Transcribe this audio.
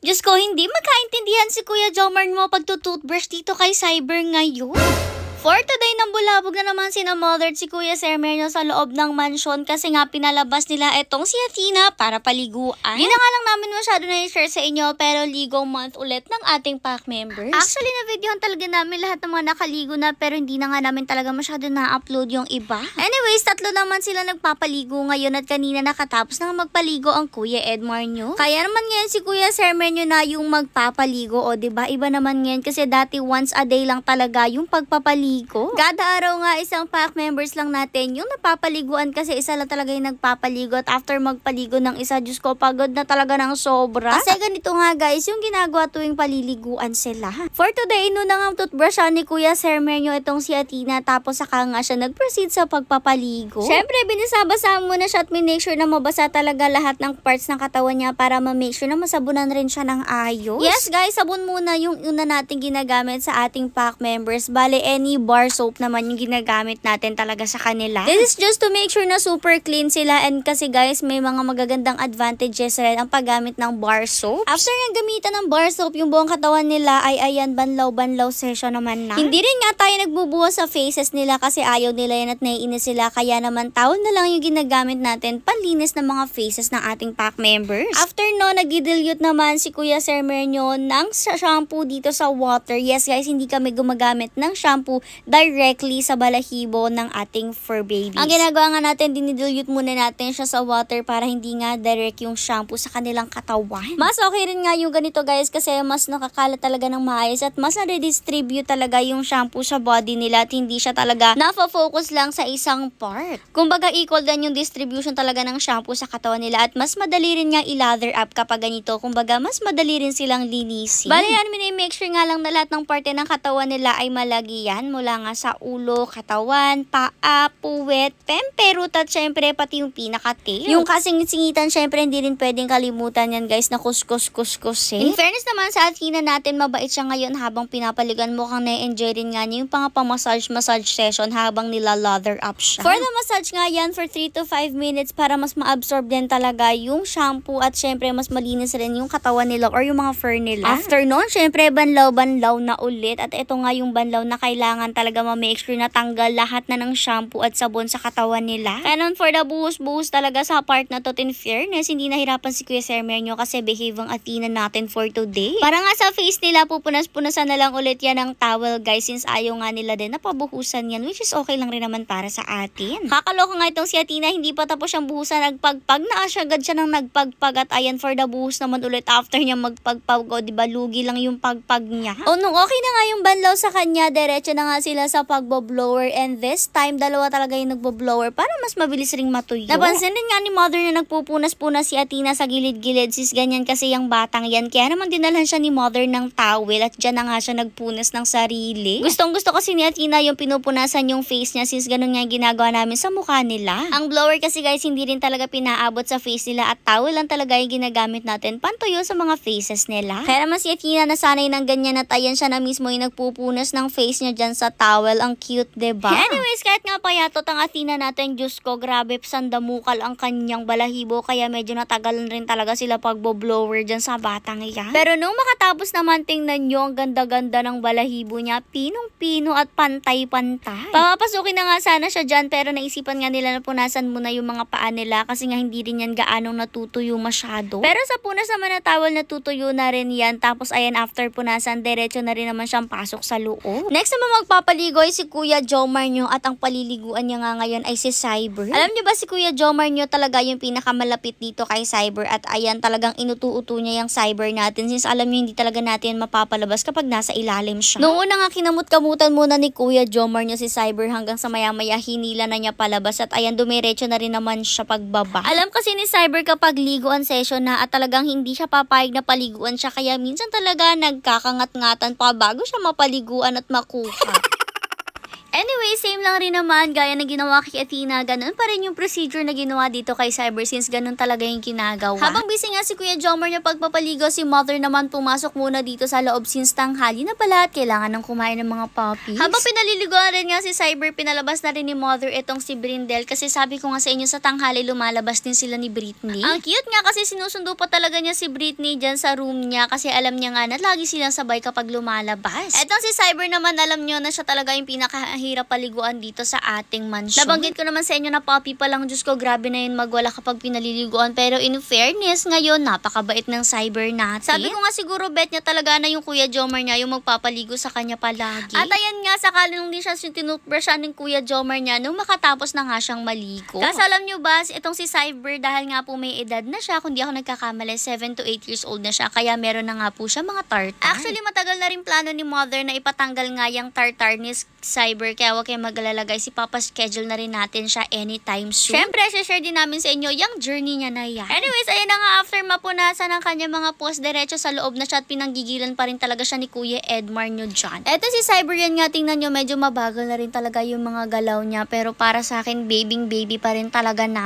Diyos ko, hindi magkaintindihan si Kuya Jomar mo pagtutoothbrush dito kay Cyber ngayon. For today, nambulabog na naman sina Mother at si Kuya Sermenyo sa loob ng mansyon kasi nga pinalabas nila itong si Athena para paliguan. Di na nga lang namin masyado na i-share sa inyo pero ligo month ulit ng ating pack members. Actually, na-videohan talaga namin lahat ng mga nakaligo na pero hindi na nga namin talaga masyado na-upload yung iba. Anyways, 3 naman sila nagpapaligo ngayon at kanina nakatapos na magpaligo ang Kuya Edmar nyo. Kaya naman ngayon si Kuya Sermenyo na yung magpapaligo o diba? Iba naman ngayon kasi dati once a day lang talaga yung pagpapaligo. Kada araw nga isang pack members lang natin yung napapaliguan kasi isa lang talaga yung nagpapaligo at after magpaligo ng isa, Diyos ko, pagod na talaga ng sobra. Kasi ganito nga guys, yung ginagawa tuwing paliliguan sila. For today, noon na nga toothbrushan ni Kuya Sermenyo itong si Athena tapos saka nga siya nag-proceed sa pagpapaligo. Syempre, binasabasa muna siya at make sure na mabasa talaga lahat ng parts ng katawan niya para ma-make sure na masabunan rin siya ng ayos. Yes guys, sabon muna yung una nating ginagamit sa ating pack members. Bale, any bar soap naman yung ginagamit natin talaga sa kanila. This is just to make sure na super clean sila and kasi guys, may mga magagandang advantages rin ang paggamit ng bar soap. After nga gamitan ng bar soap, yung buong katawan nila ay ayan, banlaw-banlaw session naman na. Hindi rin nga tayo nagbubuhos sa faces nila kasi ayaw nila yan at naiinis sila. Kaya naman towel na lang yung ginagamit natin panlinis ng mga faces ng ating pack members. After no, nag-dilute naman si Kuya Sermenyo ng shampoo dito sa water. Yes guys, hindi kami gumagamit ng shampoo directly sa balahibo ng ating fur babies. Ang ginagawa nga natin, dinidilute muna natin siya sa water para hindi nga direct yung shampoo sa kanilang katawan. Mas okay rin nga yung ganito guys kasi mas nakakalat talaga ng maayos at mas na-redistribute talaga yung shampoo sa body nila at hindi siya talaga na-focus lang sa isang part. Kumbaga equal din yung distribution talaga ng shampoo sa katawan nila at mas madali rin nga i-lather up kapag ganito. Kumbaga mas madali rin silang linisin. Bale yan, make sure nga lang na lahat ng parte ng katawan nila ay malagi yan mula nga sa ulo, katawan, paa, puwet, pemperut at syempre pati yung pinaka-tail. Yung kasing singitan syempre hindi rin pwedeng kalimutan yan guys na kuskus. In fairness naman sa Athena natin, mabait siya ngayon habang pinapaligan, mukhang na-enjoy rin nga niya yung pang-massage session habang nila-lather up siya. For the massage nga yan for 3 to 5 minutes para mas ma-absorb din talaga yung shampoo at syempre mas malinis rin yung katawan nila or yung mga fur nila. After nun, syempre banlaw-banlaw na ulit at ito nga yung banlaw na kailangan talaga ma-make sure na tanggal lahat na ng shampoo at sabon sa katawan nila. Kaya nun for the buhos-buhos talaga sa part na to, in fairness, hindi nahirapan si Kuya Sermenyo kasi behave ang Athena natin for today. Para nga sa face nila, pupunas-punasan na lang ulit yan ng towel guys since ayaw nga nila din na pabuhusan yan, which is okay lang rin naman para sa atin. Kakaloka nga itong si Athena, hindi pa tapos siyang buhusan, nagpagpag na siya, agad siya ng nagpagpag at ayan for the buhos naman ulit after niya magpagpag o diba lugi lang yung pagpag niya. O nung okay na nga yung banlaw sa kanya, diretso na nga sila sa pagbo-blower and this time, dalawa talaga yung nagbo-blower para mas mabilis ring matuyo. Napansin din nga ni Mother na nagpupunas-punas si Athena sa gilid-gilid sis ganyan kasi yung batang yan. Kaya naman dinalhan siya ni Mother ng towel at dyan na nga siya nagpunas ng sarili. Gustong-gusto kasi ni Athena yung pinupunasan yung face niya sis ganun nga yung ginagawa namin sa mukha nila. Ang blower kasi guys, hindi rin talaga pinaabot sa face nila at towel lang talaga yung ginagamit natin pantuyo sa mga faces nila. Kaya naman si Athena nasanay ng ganyan at ayan siya na mismo yung nagpupunas ng face niya dyan sa towel. Ang cute, diba? Anyways, kahit nga payatot ang Athena natin, Diyos ko, grabe, sandamukal ang kanyang balahibo kaya medyo natagalan rin talaga sila pagbo-blower dyan sa batang yan. Pero nung makatapos naman, tingnan nyo ang ganda-ganda ng balahibo niya, pinong-pino at pantay-pantay. Papapasukin na nga sana siya dyan pero naisipan nga nila na punasan muna yung mga paa nila kasi nga hindi rin yan gaanong natutuyo masyado. Pero sa punas naman na towel, natutuyo na rin yan. Tapos ayan, after punasan, diretso na rin naman siyang pasok sa loob. Next naman magpapaligo ay si Kuya Jomar nyo at ang paliliguan niya nga ngayon ay si Cyber. Alam niyo ba si Kuya Jomar nyo talaga yung pinakamalapit dito kay Cyber at ayan talagang inutu-uto niya yung Cyber natin since alam niyo hindi talaga natin mapapalabas kapag nasa ilalim siya. Noong una nga kinamut-kamutan muna ni Kuya Jomar nyo si Cyber hanggang sa maya-maya hinila na niya palabas at ayan dumiretso na rin naman siya pagbaba. Alam kasi ni Cyber kapag liguan session na at talagang hindi siya papayag na paliguan siya kaya minsan talaga nagkakangat-ngatan pa bago siya mapaliguan at makuha. Anyway, same lang rin naman, gaya na ginawa kay Athena, ganun pa rin yung procedure na ginawa dito kay Cyber since ganun talaga yung ginagawa. Habang busy nga si Kuya Jomar na pagpapaligo, si Mother naman pumasok muna dito sa loob since tanghali na pala at kailangan ng kumain ng mga puppies. Habang pinaliliguan rin nga si Cyber, pinalabas na rin ni Mother itong si Brindel kasi sabi ko nga sa inyo sa tanghali lumalabas din sila ni Britney. Ang cute nga kasi sinusundo pa talaga niya si Britney dyan sa room niya kasi alam niya nga na lagi silang sabay kapag lumalabas. Etong si Cyber naman, alam niyo na siya talaga yung pinakahirap paliguan dito sa ating mansion. Nabanggit ko naman sa inyo na puppy pa lang, Diyos ko, grabe na yun magwala kapag pinaliliguan. Pero in fairness, ngayon, napakabait ng Cyber natin. Sabi ko nga siguro bet niya talaga na yung Kuya Jomar niya yung magpapaligo sa kanya palagi. At ayan nga, sakali nung di siya tinutbrushan ng Kuya Jomar niya nung makatapos na nga siyang maligo. Kasi alam niyo ba, itong si Cyber, dahil nga po may edad na siya, kung di ako nagkakamali, 7 to 8 years old na siya. Kaya meron na nga po siya mga tartar. Actually, matagal na rin plano ni Mother na ipatanggal nga yung tartar ni Cyber. Kaya huwag kayong mag-alala guys, Papa schedule na rin natin siya anytime soon. Siyempre, share din namin sa inyo yung journey niya na yan. Anyways, ayan na nga, after mapunasan ang kanya mga post, diretso sa loob na siya at pinanggigilan pa rin talaga siya ni Kuya Edmar nyo dyan. Eto si Cyber, yan nga, tingnan nyo, medyo mabagal na rin talaga yung mga galaw niya. Pero para sa akin, baby pa rin talaga na.